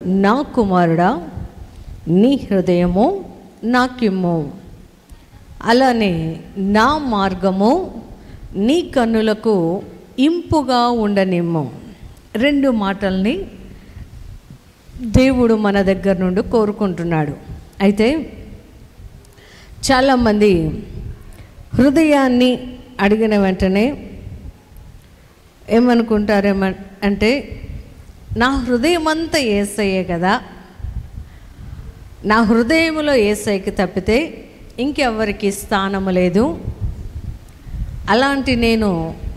నా కుమారుడా, నీ హృదయము నాకిమ్ము, అలానే నా మార్గము నీ కన్నులకు ఇంపుగా ఉండనిమ్ము. రెండు మాటల్ని దేవుడు మన దగ్గర నుండి కోరుకుంటున్నాడు. అయితే చాలామంది హృదయాన్ని అడిగిన వెంటనే అంటే నా హృదయం అంతా యేసయ్యే కదా, నా హృదయంలో యేసయ్యకి తప్పితే ఇంకెవ్వరికి స్థానము లేదు, అలాంటి నేను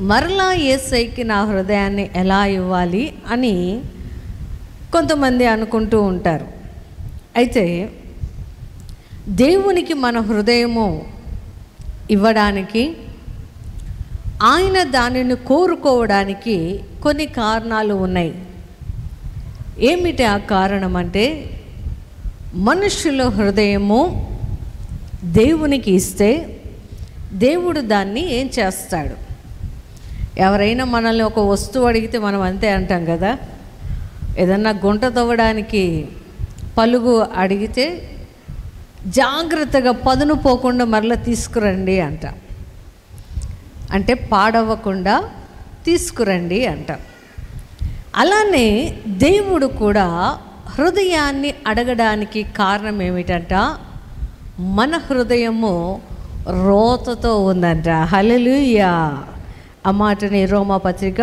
మరలా యేసయ్యకి నా హృదయాన్ని ఎలా ఇవ్వాలి అని కొంతమంది అనుకుంటూ ఉంటారు. అయితే దేవునికి మన హృదయము ఇవ్వడానికి, ఆయన దానిని కోరుకోవడానికి కొన్ని కారణాలు ఉన్నాయి. ఏమిటి ఆ కారణం అంటే, మనుషుల హృదయము దేవునికి ఇస్తే దేవుడు దాన్ని ఏం చేస్తాడు? ఎవరైనా మనల్ని ఒక వస్తువు అడిగితే మనం అంతే అంటాం కదా. ఏదన్నా గుంట తవ్వడానికి పలుగు అడిగితే జాగ్రత్తగా పదును పోకుండా మరలా తీసుకురండి అంటాం, అంటే పాడవ్వకుండా తీసుకురండి అంటాం. అలానే దేవుడు కూడా హృదయాన్ని అడగడానికి కారణం ఏమిటంట, మన హృదయము రోతతో ఉందంట. హల్లెలూయా. ఆ మాటని రోమాపత్రిక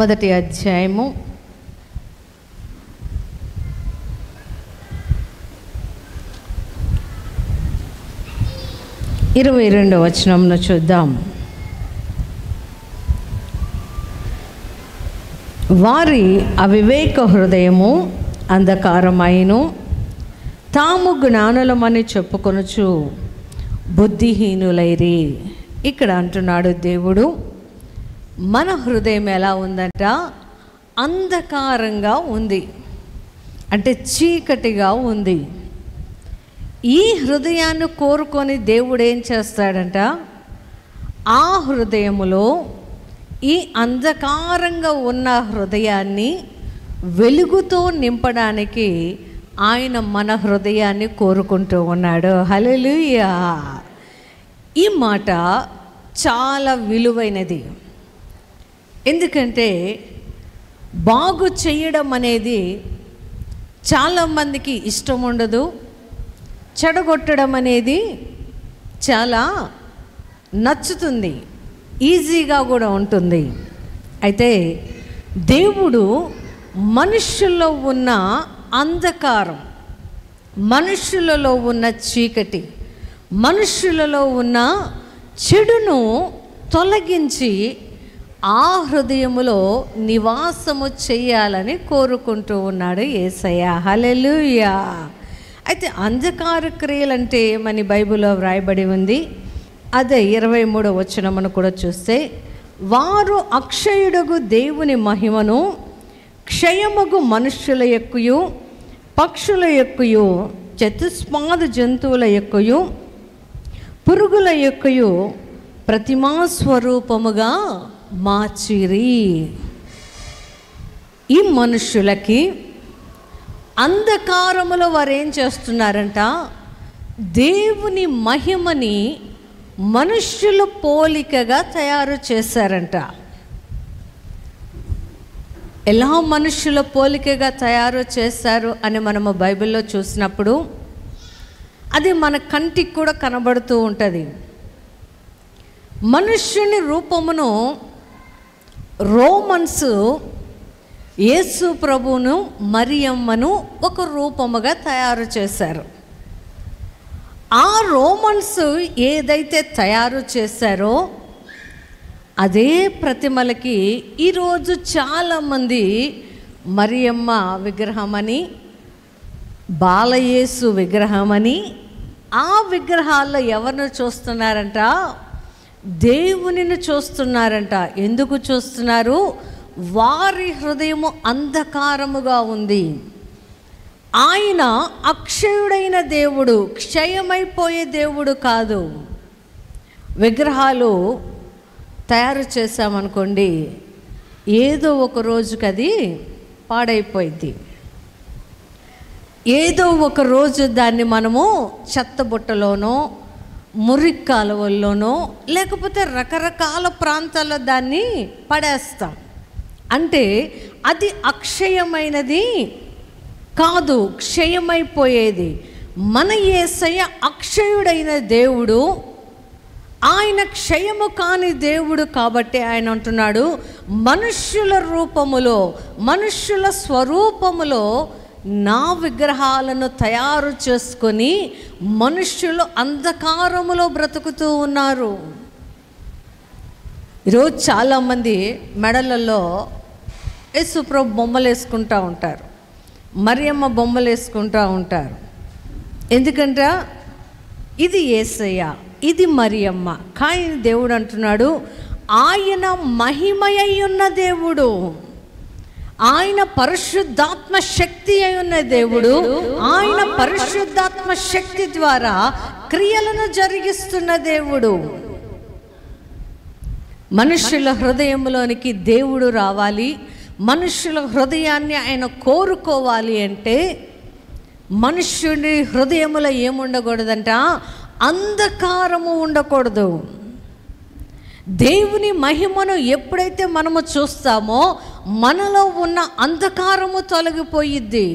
1వ అధ్యాయము 22వ వచనంలో చూద్దాం. వారి అవివేక హృదయము అంధకారమైను, తాము జ్ఞానులమని చెప్పుకొనుచు బుద్ధిహీనులైరి. ఇక్కడ అంటున్నాడు దేవుడు, మన హృదయం ఎలా ఉందంట, అంధకారంగా ఉంది, అంటే చీకటిగా ఉంది. ఈ హృదయాన్ని కోరుకొని దేవుడు ఏం చేస్తాడంట, ఆ హృదయములో ఈ అంధకారంగా ఉన్న హృదయాన్ని వెలుగుతో నింపడానికి ఆయన మన హృదయాన్ని కోరుకుంటూ ఉన్నాడు. హల్లెలూయా. ఈ మాట చాలా విలువైనది. ఎందుకంటే బాగు చేయడం అనేది చాలామందికి ఇష్టం ఉండదు, చెడగొట్టడం అనేది చాలా నచ్చుతుంది, ఈజీగా కూడా ఉంటుంది. అయితే దేవుడు మనుషుల్లో ఉన్న అంధకారం, మనుషులలో ఉన్న చీకటి, మనుషులలో ఉన్న చెడును తొలగించి ఆ హృదయములో నివాసము చేయాలని కోరుకుంటూ ఉన్నాడు యేసయ్య. హల్లెలూయా. అయితే అంధకార క్రియలు అంటే ఏమని బైబిల్లో వ్రాయబడి ఉంది. అదే 23వ వచనమును కూడా చూస్తే, వారు అక్షయుడగు దేవుని మహిమను క్షయమగు మనుష్యుల యొక్కయు, పక్షుల యొక్కయు, చతుస్పాద జంతువుల యొక్కయు, పురుగుల యొక్కయు ప్రతిమా స్వరూపముగా మార్చిరి. ఈ మనుష్యులకి అంధకారములో వారు ఏం చేస్తున్నారంట, దేవుని మహిమని మనుష్యుల పోలికగా తయారు చేశారంట. ఎలా మనుష్యుల పోలికగా తయారు చేశారు అని మనము బైబిల్లో చూసినప్పుడు అది మన కంటికి కూడా కనబడుతూ ఉంటుంది. మనుష్యుని రూపమును రోమన్స్ యేసు ప్రభువును మరియమ్మను ఒక రూపముగా తయారు చేశారు. ఆ రోమన్స్ ఏదైతే తయారు చేశారో అదే ప్రతిమలకి ఈరోజు చాలామంది మరియమ్మ విగ్రహమని, బాలయేసు విగ్రహమని, ఆ విగ్రహాల్లో ఎవరిని చూస్తున్నారంట, దేవునిని చూస్తున్నారంట. ఎందుకు చూస్తున్నారు? వారి హృదయము అంధకారముగా ఉంది. ఆయన అక్షయుడైన దేవుడు, క్షయమైపోయే దేవుడు కాదు. విగ్రహాలు తయారు చేశామనుకోండి, ఏదో ఒక రోజుకి అది పాడైపోయింది. ఏదో ఒక రోజు దాన్ని మనము చెత్తబుట్టలోనో మురికి కాలువల్లోనో లేకపోతే రకరకాల ప్రాంతాల్లో దాన్ని పడేస్తాం. అంటే అది అక్షయమైనది కాదు, క్షయమైపోయేది. మన యేసయ్య అక్షయుడైన దేవుడు, ఆయన క్షయము కాని దేవుడు. కాబట్టి ఆయన అంటున్నాడు, మనుష్యుల రూపములో, మనుష్యుల స్వరూపములో నా విగ్రహాలను తయారు చేసుకొని మనుష్యులు అంధకారములో బ్రతుకుతూ ఉన్నారు. ఈరోజు చాలామంది మెడలలో యేసుప్రభు బొమ్మలు వేసుకుంటూ ఉంటారు, మరియమ్మ బొమ్మలు వేసుకుంటూ ఉంటారు. ఎందుకంటే ఇది యేసయ్య, ఇది మరియమ్మ. కానీ దేవుడు అంటున్నాడు, ఆయన మహిమయ్యున్న దేవుడు, ఆయన పరిశుద్ధాత్మ శక్తి అయి ఉన్న దేవుడు, ఆయన పరిశుద్ధాత్మ శక్తి ద్వారా క్రియలను జరిగిస్తున్న దేవుడు. మనుష్యుల హృదయంలోనికి దేవుడు రావాలి, మనుష్యుల హృదయాన్ని ఆయన కోరుకోవాలి అంటే మనుష్యుడి హృదయములో ఏముండకూడదంట? అంధకారము ఉండకూడదు. దేవుని మహిమను ఎప్పుడైతే మనము చూస్తామో మనలో ఉన్న అంధకారము తొలగిపోయిద్ది.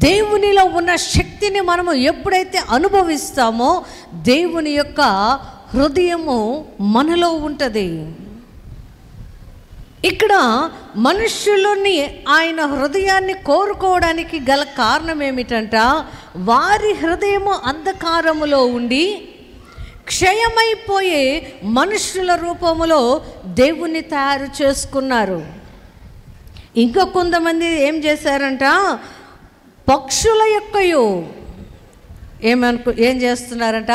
దేవునిలో ఉన్న శక్తిని మనము ఎప్పుడైతే అనుభవిస్తామో దేవుని యొక్క హృదయము మనలో ఉంటుంది. ఇక్కడ మనుష్యులని ఆయన హృదయాన్ని కోరుకోవడానికి గల కారణం ఏమిటంట? వారి హృదయము అంధకారములో ఉండి క్షయమైపోయే మనుష్యుల రూపములో దేవుణ్ణి తయారు చేసుకున్నారు. ఇంకా కొంతమంది ఏం చేశారంట? పక్షుల యొక్కయో ఏం చేస్తున్నారంట?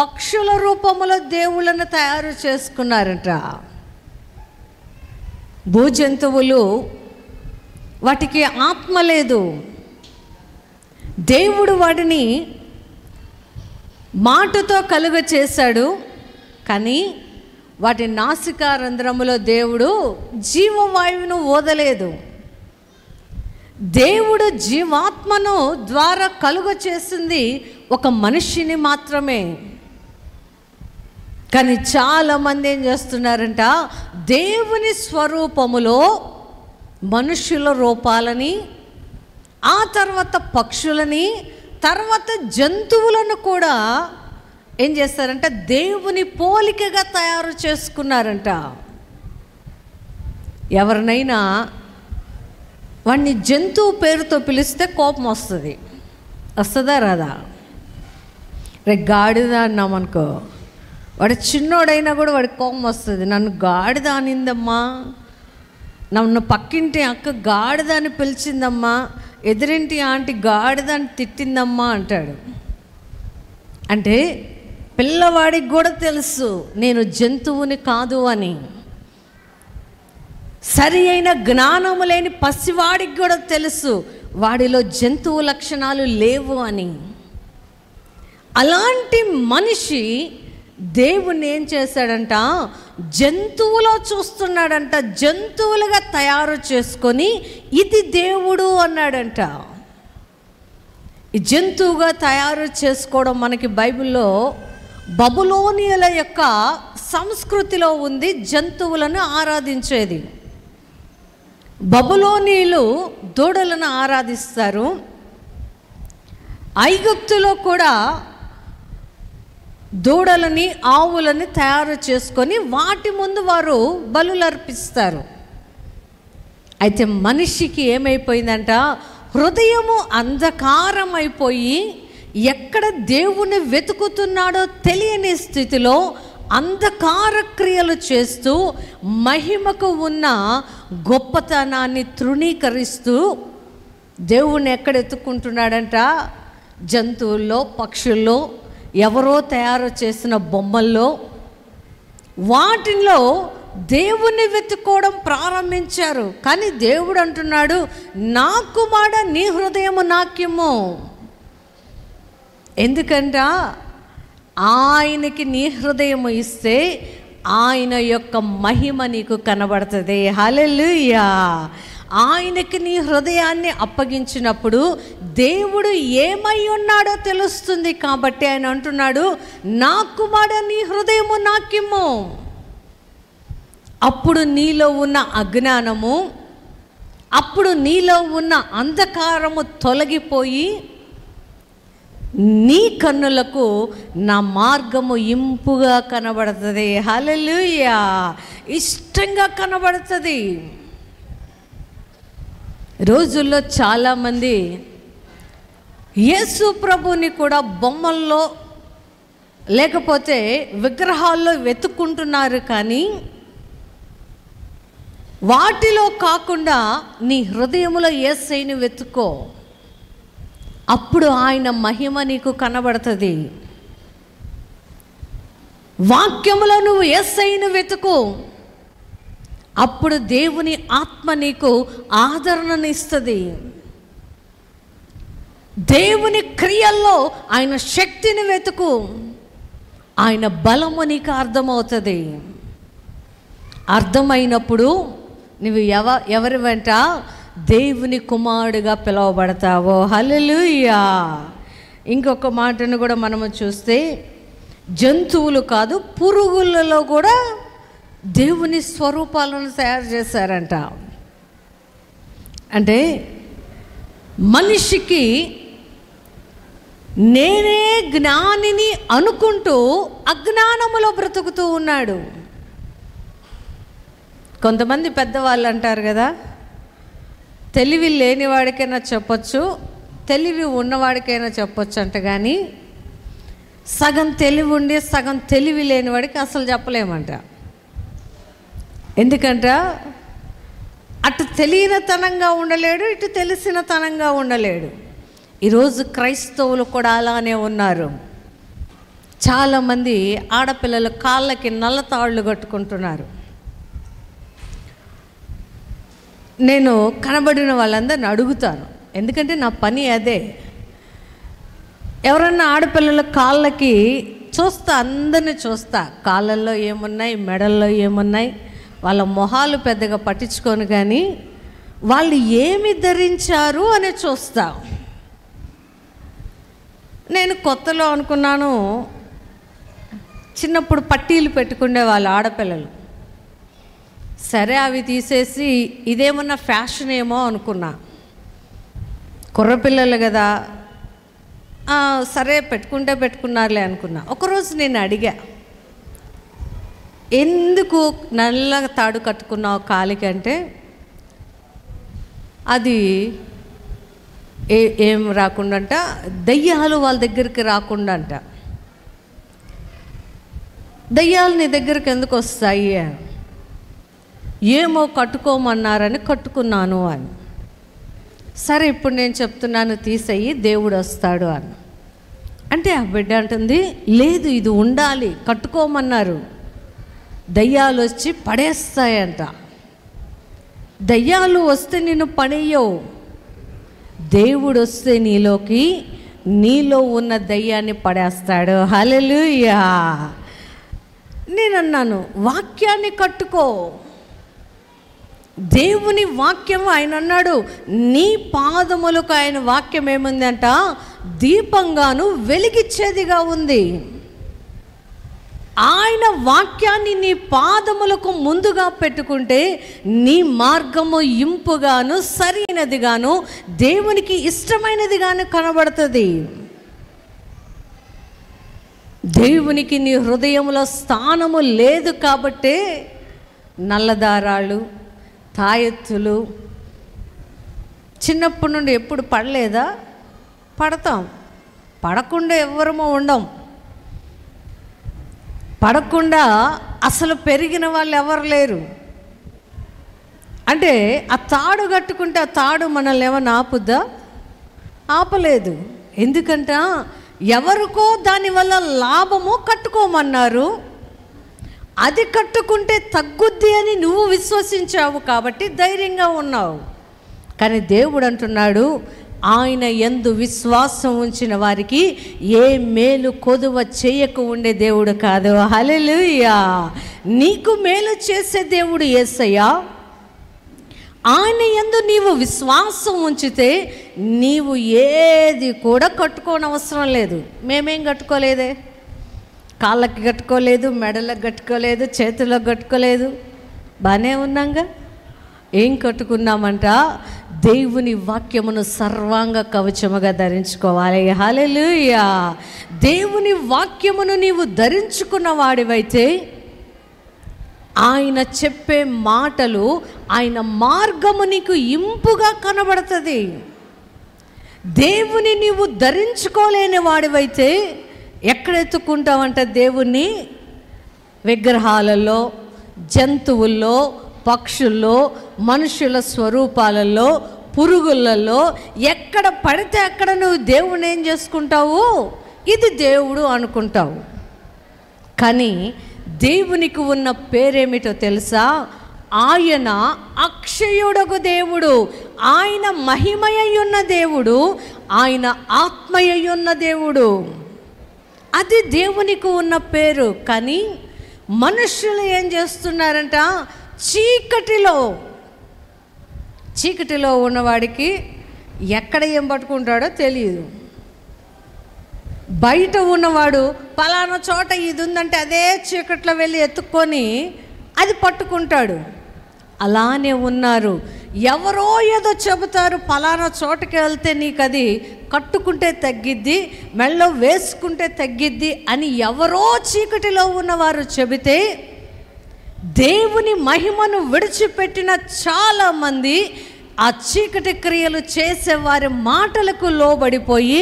పక్షుల రూపములో దేవుళ్ళను తయారు చేసుకున్నారంట. భూజంతువులు, వాటికి ఆత్మ లేదు. దేవుడు వాటిని మాటతో కలుగ చేశాడు, కానీ వాటి నాసికారంధ్రములో దేవుడు జీవవాయువును వదలేదు. దేవుడు జీవాత్మను ద్వారా కలుగ చేసింది ఒక మనిషిని మాత్రమే. కానీ చాలామంది ఏం చేస్తున్నారంట? దేవుని స్వరూపములో మనుష్యుల రూపాలని, ఆ తర్వాత పక్షులని, తర్వాత జంతువులను కూడా ఏం చేస్తారంట? దేవుని పోలికగా తయారు చేసుకున్నారంట. ఎవరినైనా వాడిని జంతువు పేరుతో పిలిస్తే కోపం వస్తుంది. వస్తుందా రాదా? రేపు గాడిద అన్నామనుకో, వాడు చిన్నోడైనా కూడా వాడికి కోపం వస్తుంది. నన్ను గాడిద అనిందమ్మా, నన్ను పక్కింటి అక్క గాడిద అని పిలిచిందమ్మా, ఎదురింటి ఆంటీ గాడిద అని తిట్టిందమ్మా అంటాడు. అంటే పిల్లవాడికి కూడా తెలుసు నేను జంతువుని కాదు అని. సరి అయిన జ్ఞానము లేని పసివాడికి కూడా తెలుసు వాడిలో జంతువు లక్షణాలు లేవు అని. అలాంటి మనిషి దేవుణ్ణి ఏం చేశాడంట? జంతువులో చూస్తున్నాడంట. జంతువులుగా తయారు చేసుకొని ఇది దేవుడు అన్నాడంట. ఈ జంతువుగా తయారు చేసుకోవడం మనకి బైబిల్లో బబులోనియుల యొక్క సంస్కృతిలో ఉంది. జంతువులను ఆరాధించేది. బబులోనీయులు దూడలను ఆరాధిస్తారు. ఐగుప్తులో కూడా దూడలని, ఆవులని తయారు చేసుకొని వాటి ముందు వారు బలులు అర్పిస్తారు. అయితే మనిషికి ఏమైపోయిందంట? హృదయము అంధకారం అయిపోయి ఎక్కడ దేవుని వెతుకుతున్నాడో తెలియని స్థితిలో అంధకార క్రియలు చేస్తూ మహిమకు ఉన్న గొప్పతనాన్ని తృణీకరిస్తూ దేవుణ్ణి ఎక్కడ ఎత్తుకుంటున్నాడంట? జంతువుల్లో, పక్షుల్లో, ఎవరో తయారు చేసిన బొమ్మల్లో, వాటిల్లో దేవుణ్ణి వెతుక్కోవడం ప్రారంభించారు. కానీ దేవుడు అంటున్నాడు, నా కుమార నీ హృదయము నాకిమ్ము. ఎందుకంట? ఆయనకి నీ హృదయము ఇస్తే ఆయన యొక్క మహిమ నీకు కనబడుతుంది. హల్లెలూయా! ఆయనకి నీ హృదయాన్ని అప్పగించినప్పుడు దేవుడు ఏమై ఉన్నాడో తెలుస్తుంది. కాబట్టి ఆయన అంటున్నాడు, నా కుమారుడా నీ హృదయము నాకిమ్ము. అప్పుడు నీలో ఉన్న అజ్ఞానము, అప్పుడు నీలో ఉన్న అంధకారము తొలగిపోయి నీ కన్నులకు నా మార్గము ఇంపుగా కనబడుతుంది. హల్లెలూయా! ఇష్టంగా కనబడుతుంది. రోజుల్లో చాలామంది యేసు ప్రభుని కూడా బొమ్మల్లో లేకపోతే విగ్రహాల్లో వెతుక్కుంటున్నారు. కానీ వాటిలో కాకుండా నీ హృదయంలో యేసయ్యని వెతుక్కో. అప్పుడు ఆయన మహిమ నీకు కనబడుతుంది. వాక్యములో నువ్వు యేసయ్యను వెతుకు. అప్పుడు దేవుని ఆత్మ నీకు ఆదరణనిస్తుంది. దేవుని క్రియల్లో ఆయన శక్తిని వెతుకు. ఆయన బలము నీకు అర్థమవుతుంది. అర్థమైనప్పుడు నువ్వు ఎవరి వెంట దేవుని కుమారుడిగా పిలువబడతావో. హల్లెలూయా! ఇంకొక మాటను కూడా మనము చూస్తే, జంతువులు కాదు పురుగులలో కూడా దేవుని స్వరూపాలను తయారు చేశారంట. అంటే మనిషికి నేనే జ్ఞానిని అనుకుంటూ అజ్ఞానములో బ్రతుకుతూ ఉన్నాడు. కొంతమంది పెద్దవాళ్ళు అంటారు కదా, తెలివి లేనివాడికైనా చెప్పొచ్చు, తెలివి ఉన్నవాడికైనా చెప్పొచ్చు అంట. కానీ సగం తెలివి ఉండి సగం తెలివి లేనివాడికి అసలు చెప్పలేమంట. ఎందుకంట అటు తెలియనితనంగా ఉండలేడు, ఇటు తెలిసినతనంగా ఉండలేడు. ఈరోజు క్రైస్తవులు కూడా అలానే ఉన్నారు. చాలామంది ఆడపిల్లలు కాళ్ళకి నల్ల తాళ్ళు కట్టుకుంటున్నారు. నేను కనబడిన వాళ్ళందరిని అడుగుతాను, ఎందుకంటే నా పని అదే. ఎవరన్నా ఆడపిల్లల కాళ్ళకి చూస్తా, అందరిని చూస్తా, కాళ్ళల్లో ఏమున్నాయి, మెడల్లో ఏమున్నాయి, వాళ్ళ మొహాలు పెద్దగా పట్టించుకోను. కానీ వాళ్ళు ఏమి ధరించారు అని చూస్తా. నేను కొత్తలో అనుకున్నాను, చిన్నప్పుడు పట్టీలు పెట్టుకునే వాళ్ళు ఆడపిల్లలు. సరే అవి తీసేసి ఇదేమన్నా ఫ్యాషన్ ఏమో అనుకున్నా. కుర్రపిల్లలు కదా, సరే పెట్టుకుంటే పెట్టుకున్నారులే అనుకున్నా. ఒకరోజు నేను అడిగా, ఎందుకు నల్లగా తాడు కట్టుకున్నావు కాలికి అంటే, అది ఏం రాకుండా అంట, దయ్యాలు వాళ్ళ దగ్గరికి రాకుండా అంట. దయ్యాలు నీ దగ్గరికి ఎందుకు వస్తాయి? ఏమో కట్టుకోమన్నారని కట్టుకున్నాను అని. సరే ఇప్పుడు నేను చెప్తున్నాను తీసేయి, దేవుడు వస్తాడు అని అంటే ఆ బిడ్డ అంటుంది, లేదు ఇది ఉండాలి, కట్టుకోమన్నారు, దయ్యాలు వచ్చి పడేస్తాయంట. దయ్యాలు వస్తే నిన్ను పడేయవు, దేవుడు వస్తే నీలో ఉన్న దయ్యాన్ని పడేస్తాడు. హల్లెలూయా! నేనన్నాను, వాక్యాన్ని కట్టుకో. దేవుని వాక్యం, ఆయన అన్నాడు, నీ పాదములకు ఆయన వాక్యం ఏముందంట, దీపంగాను వెలిగిచ్చేదిగా ఉంది. ఆయన వాక్యాన్ని నీ పాదములకు ముందుగా పెట్టుకుంటే నీ మార్గము ఇంపుగాను సరైనదిగాను దేవునికి ఇష్టమైనదిగాను కనబడుతుంది. దేవునికి నీ హృదయంలో స్థానము లేదు కాబట్టే నల్లదారాలు, తాయెత్తులు. చిన్నప్పటి నుండి ఎప్పుడు పడలేదా? పడతాం. పడకుండా ఎవ్వరమో ఉండం. పడకుండా అసలు పెరిగిన వాళ్ళు ఎవరు లేరు. అంటే ఆ తాడు కట్టుకుంటే ఆ తాడు మనల్ని ఏమన్నా ఆపుద్దా? ఆపలేదు. ఎందుకంట ఎవరికో దానివల్ల లాభము కట్టుకోమన్నారు. అది కట్టుకుంటే తగ్గుద్ది అని నువ్వు విశ్వసించావు కాబట్టి ధైర్యంగా ఉన్నావు. కానీ దేవుడు అంటున్నాడు, ఆయన యందు విశ్వాసం ఉంచిన వారికి ఏ మేలు కొదువ చేయక ఉండే దేవుడు కాదు. హల్లెలూయా! నీకు మేలు చేసే దేవుడు యేసయ్య. ఆయన యందు నీవు విశ్వాసం ఉంచితే నీవు ఏది కూడా కట్టుకోనవసరం లేదు. మేమేం కట్టుకోలేదే, కాళ్ళకి కట్టుకోలేదు, మెడలకు కట్టుకోలేదు, చేతులకు కట్టుకోలేదు, బాగానే ఉన్నాంగా. ఏం కట్టుకున్నామంట? దేవుని వాక్యమును సర్వాంగ కవచముగా ధరించుకోవాలి. హల్లెలూయా. దేవుని వాక్యమును నీవు ధరించుకున్న వాడివైతే ఆయన చెప్పే మాటలు, ఆయన మార్గము నీకు ఇంపుగా కనబడుతుంది. దేవుని నీవు ధరించుకోలేని వాడివైతే ఎక్కడ ఎత్తుకుంటావంట దేవుణ్ణి? విగ్రహాలలో, జంతువుల్లో, పక్షుల్లో, మనుషుల స్వరూపాలలో, పురుగులలో, ఎక్కడ పడితే అక్కడ నువ్వు దేవుని ఏం చేసుకుంటావు? ఇది దేవుడు అనుకుంటావు. కానీ దేవునికి ఉన్న పేరేమిటో తెలుసా? ఆయన అక్షయుడగు దేవుడు, ఆయన మహిమయ్యున్న దేవుడు, ఆయన ఆత్మయ్యున్న దేవుడు. అది దేవునికి ఉన్న పేరు. కానీ మనుషులు ఏం చేస్తున్నారంట? చీకటిలో ఉన్నవాడికి ఎక్కడ ఏం పట్టుకుంటాడో తెలియదు. బయట ఉన్నవాడు పలానా చోట ఇది ఉందంటే అదే చీకట్లో వెళ్ళి ఎత్తుక్కొని అది పట్టుకుంటాడు. అలానే ఉన్నారు. ఎవరో ఏదో చెబుతారు, పలానా చోటకి వెళ్తే నీకు అది కట్టుకుంటే తగ్గిద్ది, మెళ్ళో వేసుకుంటే తగ్గిద్ది అని ఎవరో చీకటిలో ఉన్నవారు చెబితే దేవుని మహిమను విడిచిపెట్టిన చాలామంది ఆ చీకటి క్రియలు చేసేవారి మాటలకు లోబడిపోయి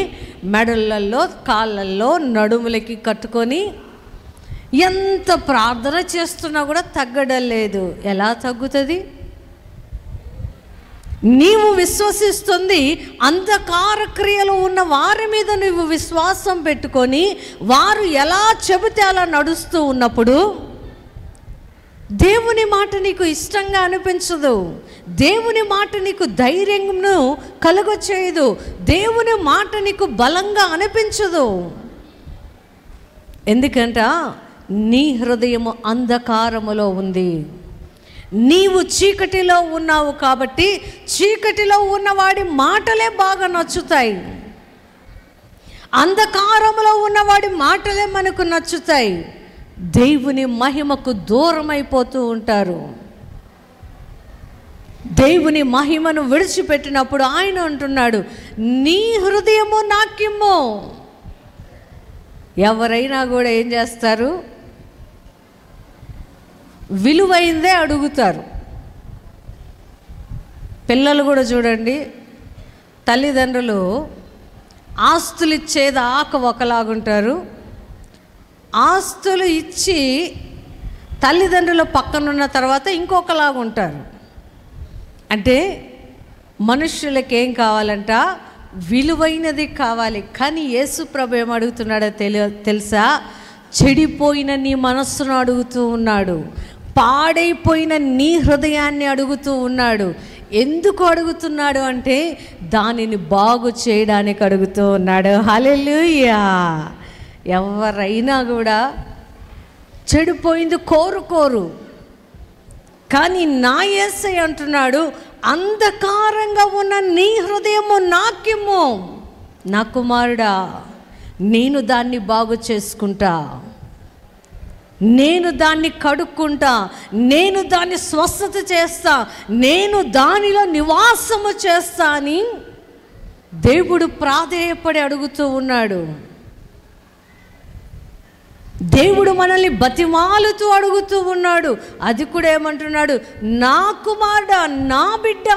మెడలలో, కాళ్ళల్లో, నడుములకి కట్టుకొని ఎంత ప్రార్థన చేస్తున్నా కూడా తగ్గడం లేదు. ఎలా తగ్గుతుంది? నీవు విశ్వసిస్తుంది అంధకార క్రియలు ఉన్న వారి మీద నువ్వు విశ్వాసం పెట్టుకొని వారు ఎలా చెబితే అలా నడుస్తూ ఉన్నప్పుడు దేవుని మాట నీకు ఇష్టంగా అనిపించదు. దేవుని మాట నీకు ధైర్యంను కలుగచేయదు. దేవుని మాట నీకు బలంగా అనిపించదు. ఎందుకంట నీ హృదయము అంధకారములో ఉంది. నీవు చీకటిలో ఉన్నావు కాబట్టి చీకటిలో ఉన్నవాడి మాటలే బాగా నచ్చుతాయి. అంధకారములో ఉన్నవాడి మాటలే మనకు నచ్చుతాయి. దేవుని మహిమకు దూరం అయిపోతూ ఉంటారు. దేవుని మహిమను విడిచిపెట్టినప్పుడు ఆయన అంటున్నాడు, నీ హృదయము నాకిమ్ము. ఎవరైనా కూడా ఏం చేస్తారు? విలువైందే అడుగుతారు. పిల్లలు కూడా చూడండి, తల్లిదండ్రులు ఆస్తులు ఇచ్చేదాకా ఒకలాగుంటారు, ఆస్తులు ఇచ్చి తల్లిదండ్రుల పక్కనున్న తర్వాత ఇంకొకలాగా ఉంటారు. అంటే మనుష్యులకి ఏం కావాలంట? విలువైనది కావాలి. కానీ యేసు ప్రభు ఏం అడుగుతున్నాడో తెలుసా? చెడిపోయిన నీ మనస్సును అడుగుతూ ఉన్నాడు, పాడైపోయిన నీ హృదయాన్ని అడుగుతూ ఉన్నాడు. ఎందుకు అడుగుతున్నాడు అంటే దానిని బాగు చేయడానికి అడుగుతూ ఉన్నాడు. హల్లెలూయా. ఎవరైనా కూడా చెడిపోయింది కోరుకోరు. కానీ నా యేసయ్య అంటున్నాడు, అంధకారంగా ఉన్న నీ హృదయము నాకిమ్ము. నా కుమారుడా, నేను దాన్ని బాగు చేసుకుంటా, నేను దాన్ని కడుక్కుంటా, నేను దాన్ని స్వస్థత చేస్తా, నేను దానిలో నివాసము చేస్తా అని దేవుడు ప్రాధేయపడి అడుగుతూ ఉన్నాడు. దేవుడు మనల్ని బతిమాలుతూ అడుగుతూ ఉన్నాడు. అది కూడా ఏమంటున్నాడు? నా కుమారుడా, నా బిడ్డ.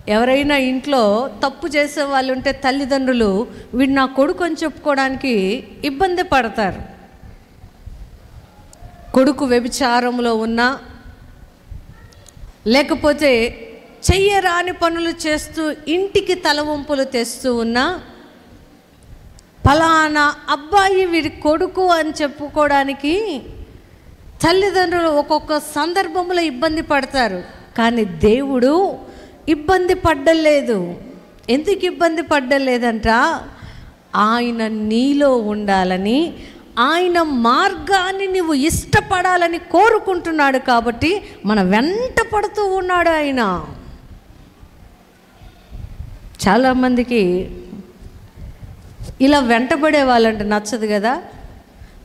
ఎవరైనా ఇంట్లో తప్పు చేసే వాళ్ళు ఉంటే తల్లిదండ్రులు వీడు నా కొడుకు అని చెప్పుకోవడానికి ఇబ్బంది పడతారు. కొడుకు వ్యభిచారంలో ఉన్నా, లేకపోతే చెయ్యరాని పనులు చేస్తూ ఇంటికి తలవంపులు తెస్తూ ఉన్నా, ఫలానా అబ్బాయి వీడి కొడుకు అని చెప్పుకోవడానికి తల్లిదండ్రులు ఒక్కొక్క సందర్భంలో ఇబ్బంది పడతారు. కానీ దేవుడు ఇబ్బంది పడ్డలేదు. ఎందుకు ఇబ్బంది పడ్డలేదంట? ఆయన నీలో ఉండాలని, ఆయన మార్గాన్ని నువ్వు ఇష్టపడాలని కోరుకుంటున్నాడు కాబట్టి మన వెంట పడుతూ ఉన్నాడు ఆయన. చాలామందికి ఇలా వెంటబడే వాళ్ళంటే నచ్చదు కదా.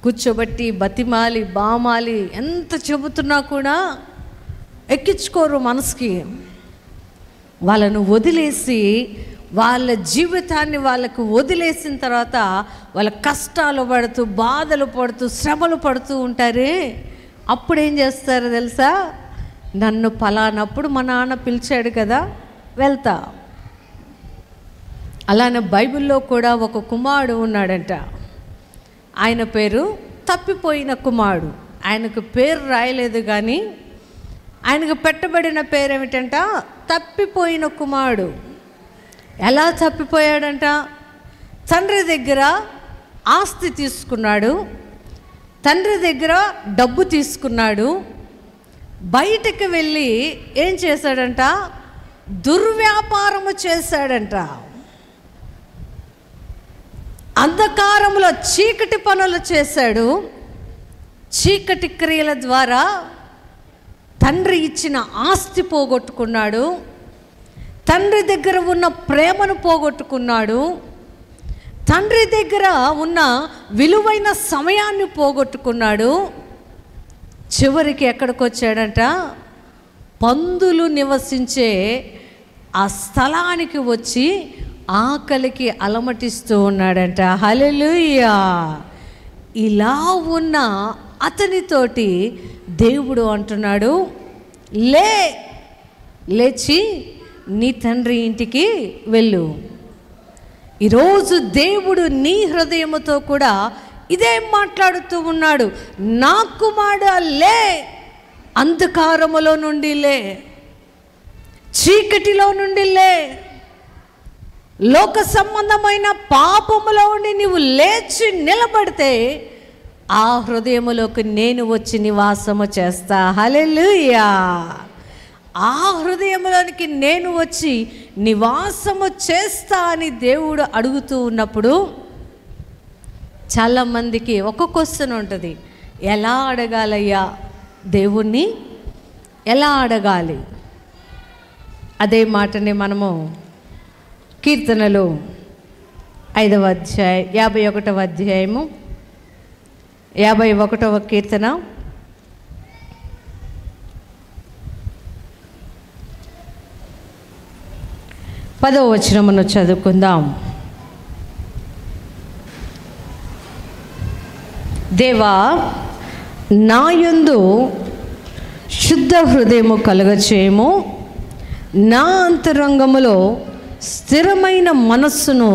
కూర్చోబెట్టి బతిమాలి బామాలి ఎంత చెబుతున్నా కూడా ఎక్కించుకోరు మనసుకి. వాళ్ళను వదిలేసి వాళ్ళ జీవితాన్ని వాళ్ళకు వదిలేసిన తర్వాత వాళ్ళ కష్టాలు పడుతూ బాధలు పడుతూ శ్రమలు పడుతూ ఉంటారే, అప్పుడు ఏం చేస్తారో తెలుసా? నన్ను పలానప్పుడు మా నాన్న పిలిచాడు కదా, వెళ్తా. అలానే బైబిల్లో కూడా ఒక కుమారుడు ఉన్నాడంట. ఆయన పేరు తప్పిపోయిన కుమారుడు. ఆయనకు పేరు రాయలేదు, కానీ ఆయనకు పెట్టబడిన పేరు ఏమిటంట? తప్పిపోయిన కుమారుడు. ఎలా తప్పిపోయాడంట? తండ్రి దగ్గర ఆస్తి తీసుకున్నాడు, తండ్రి దగ్గర డబ్బు తీసుకున్నాడు. బయటకు వెళ్ళి ఏం చేశాడంట? దుర్వ్యాపారము చేశాడంట. అంధకారంలో చీకటి పనులు చేశాడు. చీకటి క్రియల ద్వారా తండ్రి ఇచ్చిన ఆస్తి పోగొట్టుకున్నాడు, తండ్రి దగ్గర ఉన్న ప్రేమను పోగొట్టుకున్నాడు, తండ్రి దగ్గర ఉన్న విలువైన సమయాన్ని పోగొట్టుకున్నాడు. చివరికి ఎక్కడికి వచ్చాడంట? పందులు నివసించే ఆ స్థలానికి వచ్చి ఆకలికి అలమటిస్తూ ఉన్నాడంట. హల్లెలూయా. ఇలా ఉన్న అతనితోటి దేవుడు అంటున్నాడు, లేచి నీ తండ్రి ఇంటికి వెళ్ళు. ఈరోజు దేవుడు నీ హృదయముతో కూడా ఇదే మాట్లాడుతూ ఉన్నాడు. నా కుమారుడా లే, అంధకారములో నుండి లే, చీకటిలో నుండి లే, లోక సంబంధమైన పాపములో ఉండి నీవు లేచి నిలబడితే ఆ హృదయములోకి నేను వచ్చి నివాసము చేస్తా. హల్లెలూయా. ఆ హృదయంలోనికి నేను వచ్చి నివాసము చేస్తా అని దేవుడు అడుగుతూ ఉన్నప్పుడు చాలామందికి ఒక క్వశ్చన్ ఉంటుంది, ఎలా అడగాలయ్యా దేవుణ్ణి, ఎలా అడగాలి? అదే మాటని మనము కీర్తనలు 5వ అధ్యాయం 51వ అధ్యాయము 51వ కీర్తన 10వ వచనమును చదువుకుందాం. దేవా, నా యందు శుద్ధ హృదయము కలుగచేయము, నా అంతరంగములో స్థిరమైన మనస్సును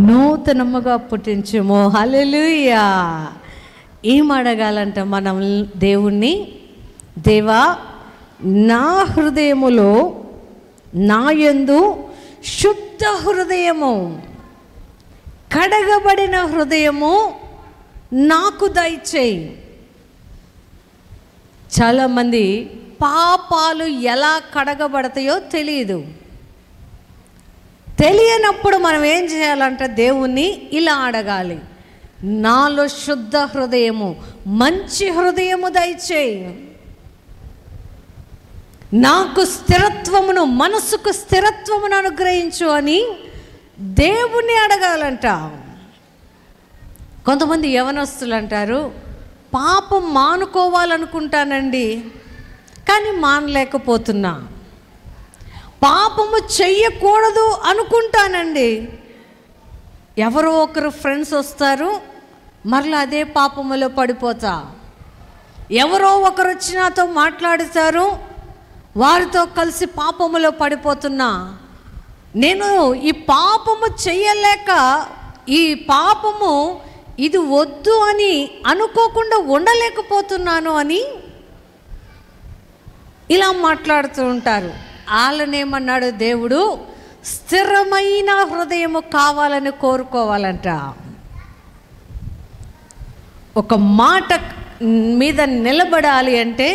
నూతనముగా పుట్టించుము. హల్లెలూయా. ఏం అడగాలంట మనం దేవుణ్ణి? దేవా, నా హృదయములో నా యందు శుద్ధ హృదయము, కడగబడిన హృదయము నాకు దయచేయి. చాలామంది పాపాలు ఎలా కడగబడతాయో తెలియదు. తెలియనప్పుడు మనం ఏం చేయాలంటే దేవుణ్ణి ఇలా అడగాలి, నాలో శుద్ధ హృదయము, మంచి హృదయము దయచేయి, నాకు స్థిరత్వమును, మనసుకు స్థిరత్వమును అనుగ్రహించు అని దేవుణ్ణి అడగాలంట. కొంతమంది యవనస్తులు అంటారు, పాపం మానుకోవాలనుకుంటానండి కానీ మానలేకపోతున్నా, పాపము చెయ్యకూడదు అనుకుంటానండి, ఎవరో ఒకరు ఫ్రెండ్స్ వస్తారు మరలా అదే పాపములో పడిపోతా, ఎవరో ఒకరు వచ్చి నాతో మాట్లాడుతారు వారితో కలిసి పాపములో పడిపోతున్నా, నేను ఈ పాపము చెయ్యలేక ఈ పాపము ఇది వద్దు అని అనుకోకుండా ఉండలేకపోతున్నాను అని ఇలా మాట్లాడుతూ ఉంటారు. వాళ్ళనేమన్నాడు దేవుడు? స్థిరమైన హృదయము కావాలని కోరుకోవాలంట. ఒక మాట మీద నిలబడాలి అంటే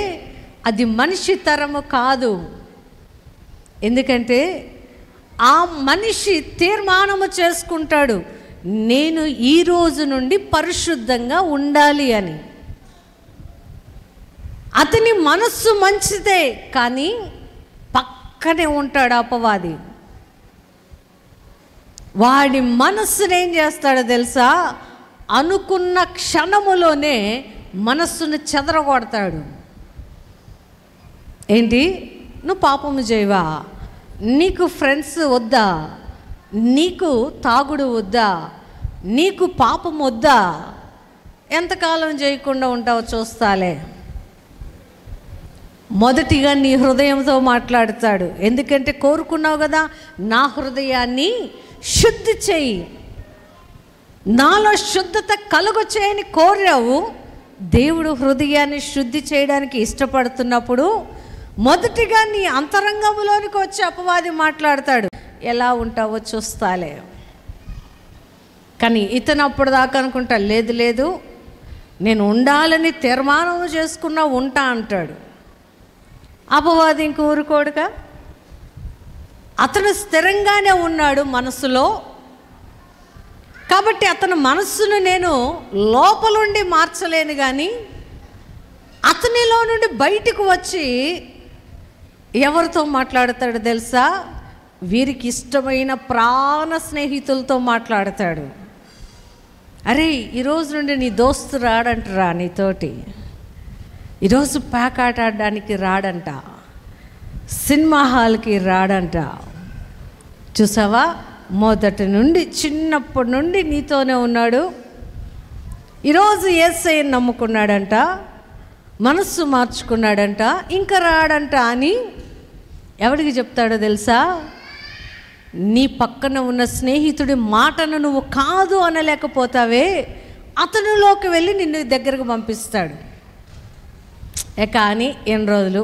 అది మనిషి తరము కాదు. ఎందుకంటే ఆ మనిషి తీర్మానము చేసుకుంటాడు, నేను ఈ రోజు నుండి పరిశుద్ధంగా ఉండాలి అని. అతని మనస్సు మంచిదే, కానీ పక్కనే ఉంటాడు అపవాది. వాడి మనస్సును ఏం చేస్తాడో తెలుసా? అనుకున్న క్షణములోనే మనస్సును చెదరగొడతాడు. ఏంటి, నువ్వు పాపము చేయవా, నీకు ఫ్రెండ్స్ వద్దా, నీకు తాగుడు వద్దా, నీకు పాపం వద్దా, ఎంతకాలం చేయకుండా ఉంటావో చూస్తాలే. మొదటిగా నీ హృదయంతో మాట్లాడతాడు. ఎందుకంటే కోరుకున్నావు కదా, నా హృదయాన్ని శుద్ధి చేయి, నాలో శుద్ధత కలుగు చేయని కోరావు. దేవుడు హృదయాన్ని శుద్ధి చేయడానికి ఇష్టపడుతున్నప్పుడు మొదటిగా నీ అంతరంగంలోనికి వచ్చి అపవాది మాట్లాడతాడు, ఎలా ఉంటావో చూస్తాలే. కానీ ఇతను అప్పుడు దాకా అనుకుంటా, లేదు లేదు నేను ఉండాలని తీర్మానం చేసుకున్నా ఉంటా అంటాడు. అపవాది ఇంక ఊరుకోడుగా, అతను స్థిరంగానే ఉన్నాడు మనసులో. కాబట్టి అతని మనస్సును నేను లోపలుండి మార్చలేను, కానీ అతనిలో నుండి బయటకు వచ్చి ఎవరితో మాట్లాడతాడు తెలుసా? వీరికి ఇష్టమైన ప్రాణ స్నేహితులతో మాట్లాడతాడు. అరే, ఈరోజు నుండి నీ దోస్తు రాడంటరా నీతోటి, ఈరోజు ప్యాక్ ఆట ఆడడానికి రాడంట, సినిమా హాల్కి రాడంట. చూసావా, మొదటి నుండి చిన్నప్పటి నుండి నీతోనే ఉన్నాడు, ఈరోజు యేసయ్యను నమ్ముకున్నాడంట, మనస్సు మార్చుకున్నాడంట, ఇంకా రాడంట అని ఎవరికి చెప్తాడో తెలుసా? నీ పక్కన ఉన్న స్నేహితుడి మాటను నువ్వు కాదు అనలేకపోతావే, అతనిలోకి వెళ్ళి నిన్ను దగ్గరకు పంపిస్తాడు. కానీ ఎన్ని రోజులు,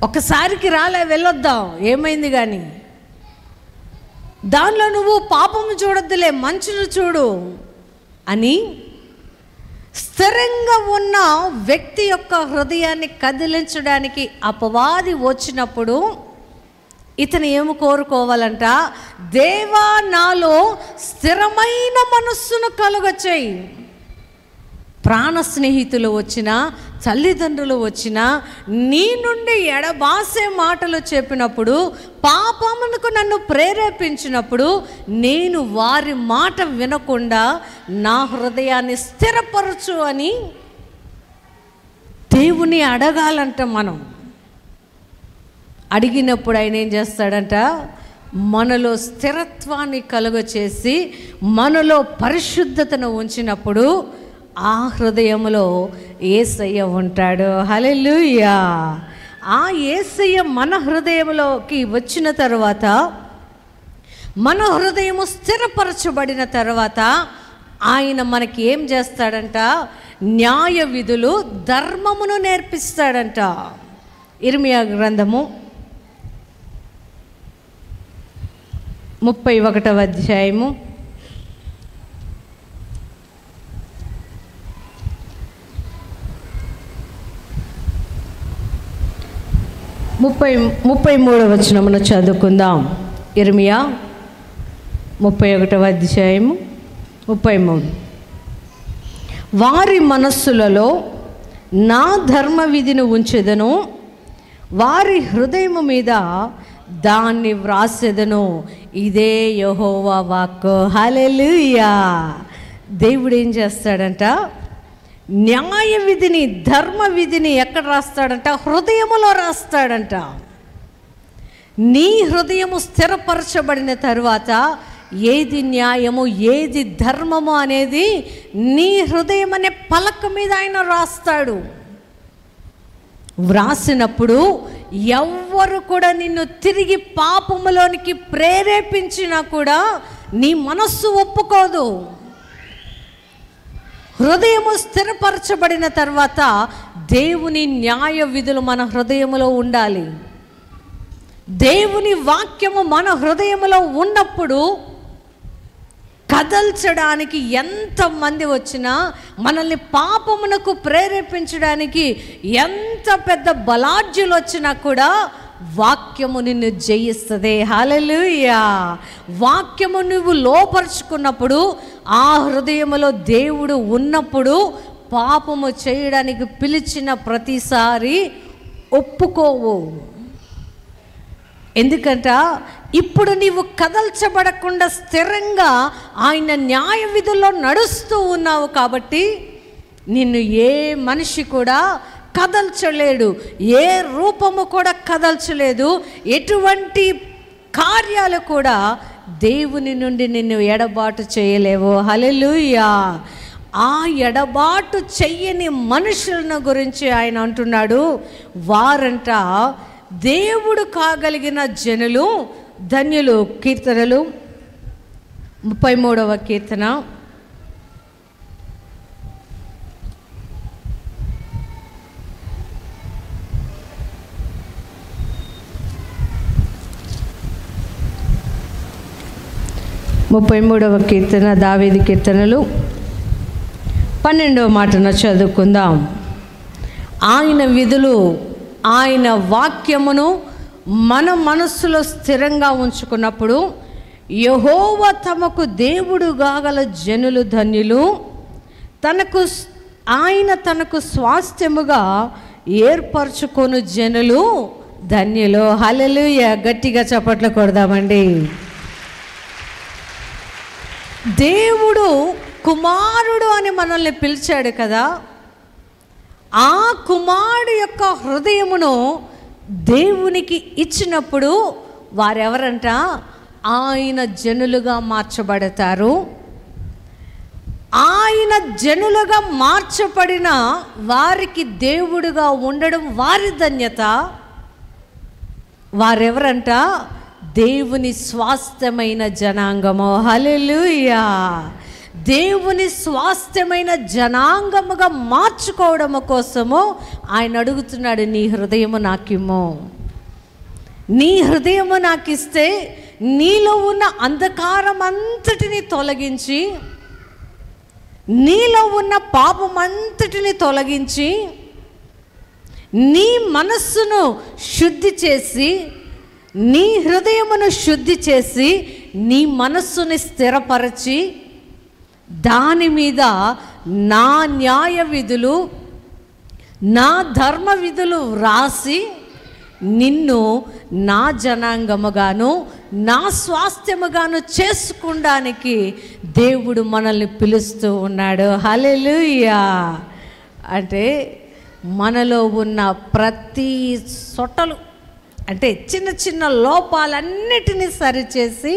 ఒకసారికి రాలే, వెళ్ళొద్దాం, ఏమైంది కానీ, దానిలో నువ్వు పాపము చూడొద్దులే, మంచును చూడు అని స్థిరంగా ఉన్న వ్యక్తి యొక్క హృదయాన్ని కదిలించడానికి అపవాది వచ్చినప్పుడు ఇతను ఏమి కోరుకోవాలంట? దేవా, నాలో స్థిరమైన మనస్సును కలుగచేయి. ప్రాణ స్నేహితులు వచ్చినా, తల్లిదండ్రులు వచ్చినా, నీ నుండి ఎడబాసే మాటలు చెప్పినప్పుడు, పాపమునకు నన్ను ప్రేరేపించినప్పుడు, నేను వారి మాట వినకుండా నా హృదయాన్ని స్థిరపరచు అని దేవుని అడగాలంట. మనం అడిగినప్పుడు ఆయన ఏం చేస్తాడంట? మనలో స్థిరత్వాన్ని కలుగచేసి మనలో పరిశుద్ధతను ఉంచినప్పుడు ఆ హృదయంలో యేసయ్య ఉంటాడు. హల్లెలూయా. ఆ యేసయ్య మన హృదయంలోకి వచ్చిన తర్వాత, మన హృదయము స్థిరపరచబడిన తర్వాత ఆయన మనకి ఏం చేస్తాడంట? న్యాయ విధులు, ధర్మమును నేర్పిస్తాడంట. ఇర్మియా గ్రంథము 31వ అధ్యాయము 33వ వచనమును చదువుకుందాం. ఇర్మియా 31వ అధ్యాయము 33. వారి మనస్సులలో నా ధర్మ విధిని ఉంచెదను, వారి హృదయము మీద దాన్ని వ్రాసెదను, ఇదే యెహోవా వాక్కు. హల్లెలూయా. దేవుడు ఏం చేస్తాడంట? న్యాయ విధిని, ధర్మ విధిని ఎక్కడ రాస్తాడంట? హృదయములో రాస్తాడంట. నీ హృదయము స్థిరపరచబడిన తరువాత ఏది న్యాయము, ఏది ధర్మము అనేది నీ హృదయం అనే పలక మీద ఆయన రాస్తాడు. వ్రాసినప్పుడు ఎవ్వరు కూడా నిన్ను తిరిగి పాపములోనికి ప్రేరేపించినా కూడా నీ మనస్సు ఒప్పుకోదు. హృదయము స్థిరపరచబడిన తర్వాత దేవుని న్యాయ విధులు మన హృదయములో ఉండాలి. దేవుని వాక్యము మన హృదయములో ఉన్నప్పుడు కదల్చడానికి ఎంతమంది వచ్చినా, మనల్ని పాపమునకు ప్రేరేపించడానికి ఎంత పెద్ద బలాఢ్యులు వచ్చినా కూడా వాక్యము నిన్ను జయిస్తుంది. హల్లెలూయా. వాక్యము నువ్వు లోపరుచుకున్నప్పుడు, ఆ హృదయములో దేవుడు ఉన్నప్పుడు, పాపము చేయడానికి పిలిచిన ప్రతిసారి ఒప్పుకోవు. ఎందుకంట ఇప్పుడు నీవు కదల్చబడకుండా స్థిరంగా ఆయన న్యాయ విధుల్లో నడుస్తూ ఉన్నావు కాబట్టి నిన్ను ఏ మనిషి కూడా కదల్చలేడు, ఏ రూపము కూడా కదల్చలేదు, ఎటువంటి కార్యాలు కూడా దేవుని నుండి నిన్ను ఎడబాటు చేయలేవు. హల్లెలూయా. ఆ ఎడబాటు చెయ్యని మనుషులను గురించి ఆయన అంటున్నాడు, వారంట దేవుడు కాగలిగిన జనులు ధన్యులు. కీర్తనలు 33వ కీర్తన 33వ కీర్తన, దావీదు కీర్తనలు 12వ మాటను చదువుకుందాం. ఆయన విధులు, ఆయన వాక్యమును మన మనస్సులో స్థిరంగా ఉంచుకున్నప్పుడు యెహోవా తమకు దేవుడు గాగల జనులు ధన్యులు. ఆయన తనకు స్వాస్థ్యముగా ఏర్పరచుకొను జనులు ధన్యులు. హల్లెలూయా. గట్టిగా చప్పట్లు కొడదామండి. దేవుడు కుమారుడు అని మనల్ని పిలిచాడు కదా, ఆ కుమారుడు యొక్క హృదయమును దేవునికి ఇచ్చినప్పుడు వారెవరంట? ఆయన జనులుగా మార్చబడతారు. ఆయన జనులుగా మార్చబడిన వారికి దేవుడుగా ఉండడం వారి ధన్యత. వారెవరంట? దేవుని స్వాస్థ్యమైన జనాంగము. హల్లెలూయా. దేవుని స్వాస్థ్యమైన జనాంగముగా మార్చుకోవడం కోసము ఆయన అడుగుతున్నాడు, నీ హృదయము నాకిమ్ము. నీ హృదయము నాకిస్తే నీలో ఉన్న అంధకారం అంతటిని తొలగించి, నీలో ఉన్న పాపం అంతటిని తొలగించి, నీ మనస్సును శుద్ధి చేసి, నీ హృదయమును శుద్ధి చేసి, నీ మనస్సుని స్థిరపరచి, దాని మీద నా న్యాయ విధులు, నా ధర్మ విధులు వ్రాసి నిన్ను నా జనాంగముగాను నా స్వాస్థ్యముగాను చేసుకోవడానికి దేవుడు మనల్ని పిలుస్తూ ఉన్నాడు. హల్లెలూయా. అంటే మనలో ఉన్న ప్రతి సొట్టలు, అంటే చిన్న చిన్న లోపాలన్నిటినీ సరిచేసి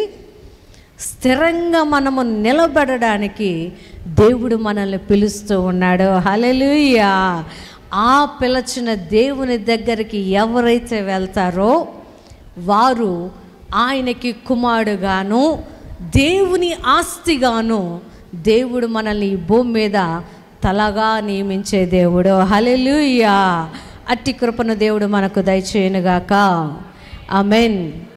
స్థిరంగా మనము నిలబడడానికి దేవుడు మనల్ని పిలుస్తూ ఉన్నాడు. హల్లెలూయా. ఆ పిలిచిన దేవుని దగ్గరికి ఎవరైతే వెళ్తారో వారు ఆయనకి కుమారుడుగాను దేవుని ఆస్తిగాను దేవుడు మనల్ని ఈ భూమి మీద తలగా నియమించే దేవుడు. హల్లెలూయా. అట్టి కృపను దేవుడు మనకు దయచేయునుగాక. ఆమేన్.